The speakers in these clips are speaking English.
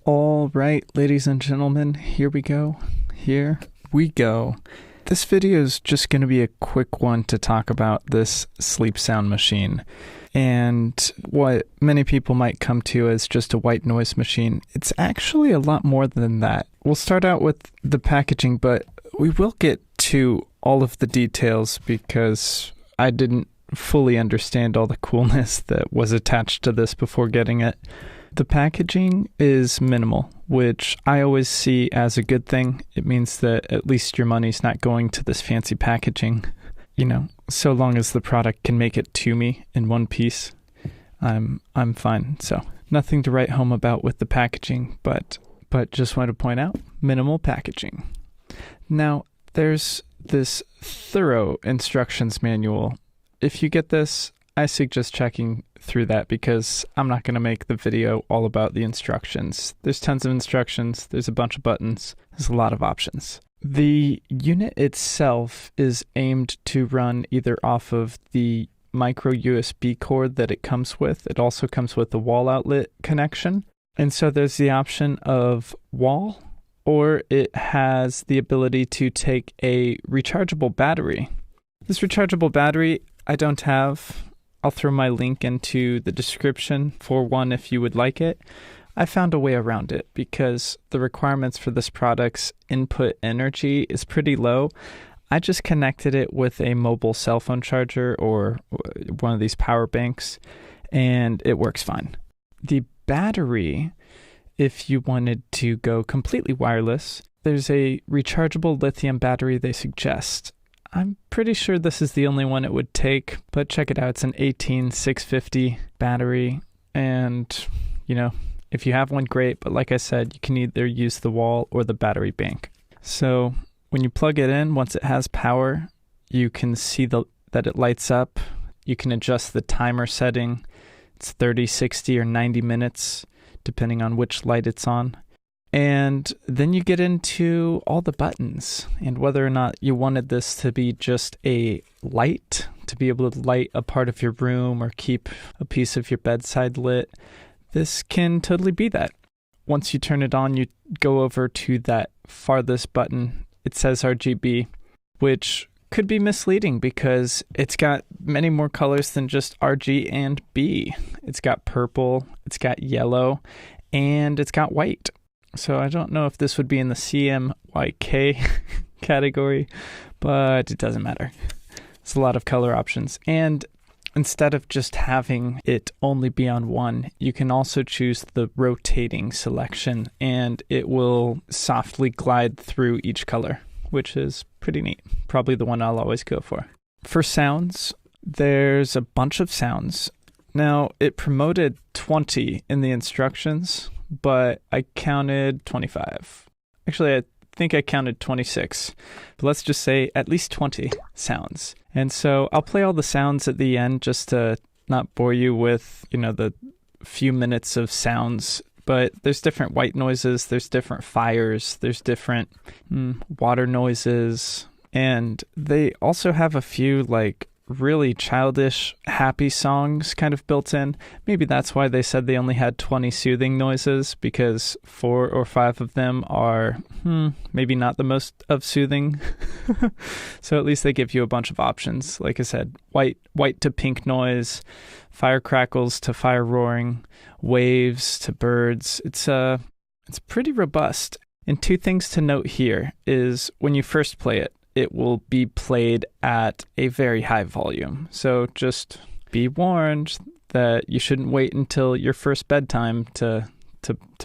All right, ladies and gentlemen, here we go. Here we go. This video is just going to be a quick one to talk about this sleep sound machine and what many people might come to as just a white noise machine. It's actually a lot more than that. We'll start out with the packaging, but we will get to all of the details because I didn't fully understand all the coolness that was attached to this before getting it. The packaging is minimal, which I always see as a good thing. It means that at least your money's not going to this fancy packaging. You know, so long as the product can make it to me in one piece, I'm fine. So nothing to write home about with the packaging, but just want to point out minimal packaging. Now, there's this thorough instructions manual. If you get this, I suggest checking through that because I'm not going to make the video all about the instructions. There's tons of instructions, there's a bunch of buttons, there's a lot of options. The unit itself is aimed to run either off of the micro USB cord that it comes with. It also comes with a wall outlet connection. And so there's the option of wall, or it has the ability to take a rechargeable battery. This rechargeable battery I don't have. I'll throw my link into the description for one if you would like it. I found a way around it because the requirements for this product's input energy is pretty low. I just connected it with a mobile cell phone charger or one of these power banks, and it works fine. The battery, if you wanted to go completely wireless, there's a rechargeable lithium battery they suggest. I'm pretty sure this is the only one it would take, but check it out. It's an 18650 battery, and, you know, if you have one, great, but like I said, you can either use the wall or the battery bank. So when you plug it in, once it has power, you can see that it lights up. You can adjust the timer setting. It's 30, 60, or 90 minutes, depending on which light it's on. And then you get into all the buttons and whether or not you wanted this to be just a light, to be able to light a part of your room or keep a piece of your bedside lit. This can totally be that. Once you turn it on, you go over to that farthest button. It says RGB, which could be misleading because it's got many more colors than just RG and B. It's got purple, it's got yellow, and it's got white. So I don't know if this would be in the CMYK category, but it doesn't matter. It's a lot of color options. And instead of just having it only be on one, you can also choose the rotating selection, and it will softly glide through each color, which is pretty neat. Probably the one I'll always go for. For sounds, there's a bunch of sounds. Now, it promoted 20 in the instructions, but I counted 25. Actually, I think I counted 26. But let's just say at least 20 sounds. And so I'll play all the sounds at the end just to not bore you with, the few minutes of sounds. But there's different white noises, there's different fires, there's different water noises. And they also have a few really childish, happy songs kind of built in. Maybe that's why they said they only had 20 soothing noises, because 4 or 5 of them are maybe not the most of soothing. So at least they give you a bunch of options. Like I said, white to pink noise, fire crackles to fire roaring, waves to birds. It's pretty robust. And 2 things to note here is when you first play it, it will be played at a very high volume. So just be warned that you shouldn't wait until your first bedtime to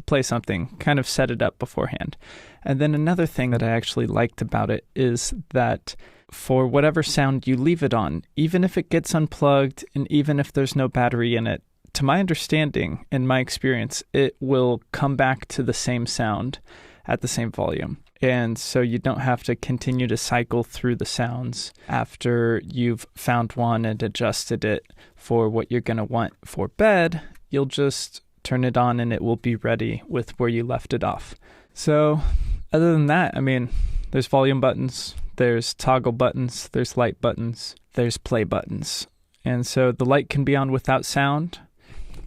play something. Kind of set it up beforehand. And then another thing that I actually liked about it is that for whatever sound you leave it on, even if it gets unplugged and even if there's no battery in it, to my understanding and my experience, it will come back to the same sound at the same volume. And so you don't have to continue to cycle through the sounds after you've found one and adjusted it for what you're going to want for bed. You'll just turn it on and it will be ready with where you left it off. So other than that, there's volume buttons, there's toggle buttons, there's light buttons, there's play buttons. And so the light can be on without sound.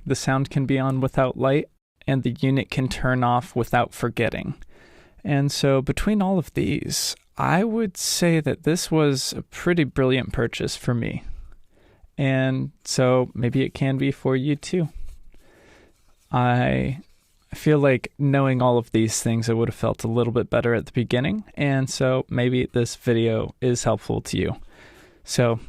The sound can be on without light. and the unit can turn off without forgetting. And so between all of these, I would say that this was a pretty brilliant purchase for me. And so maybe it can be for you too. I feel like knowing all of these things, I would have felt a little bit better at the beginning. And so maybe this video is helpful to you. So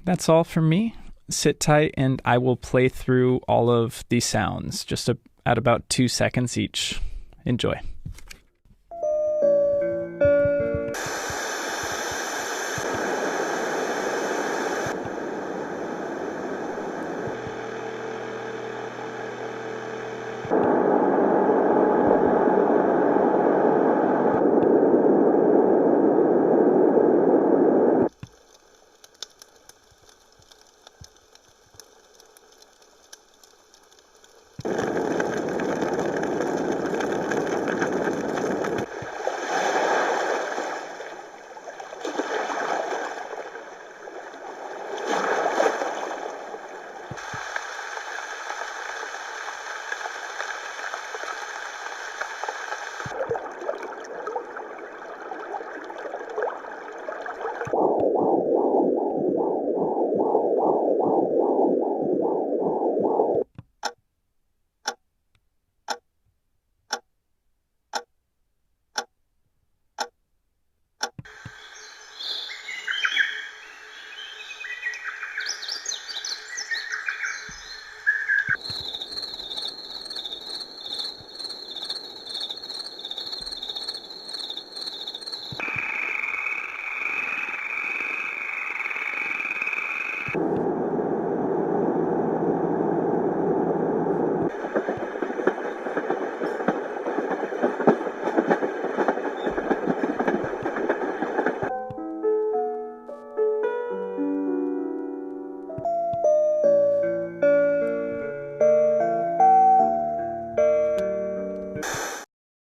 that's all from me. Sit tight and I will play through all of these sounds just at about 2 seconds each. Enjoy.